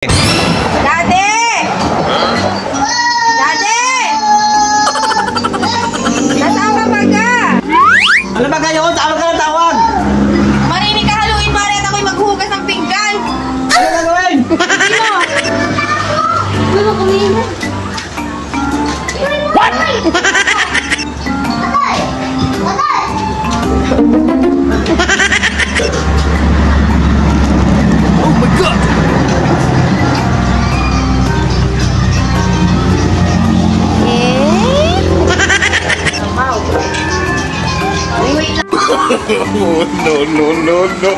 Daddy! Daddy! Nasaan ka baga? Ano ba gayon? Tawag ka ng tawag! Marinig ka haluin pare at ako'y maghuhugas ng pinggan! Ano gagawin? Hindi mo! Ano mo kumain? What? Oh my God! No, no, no, no.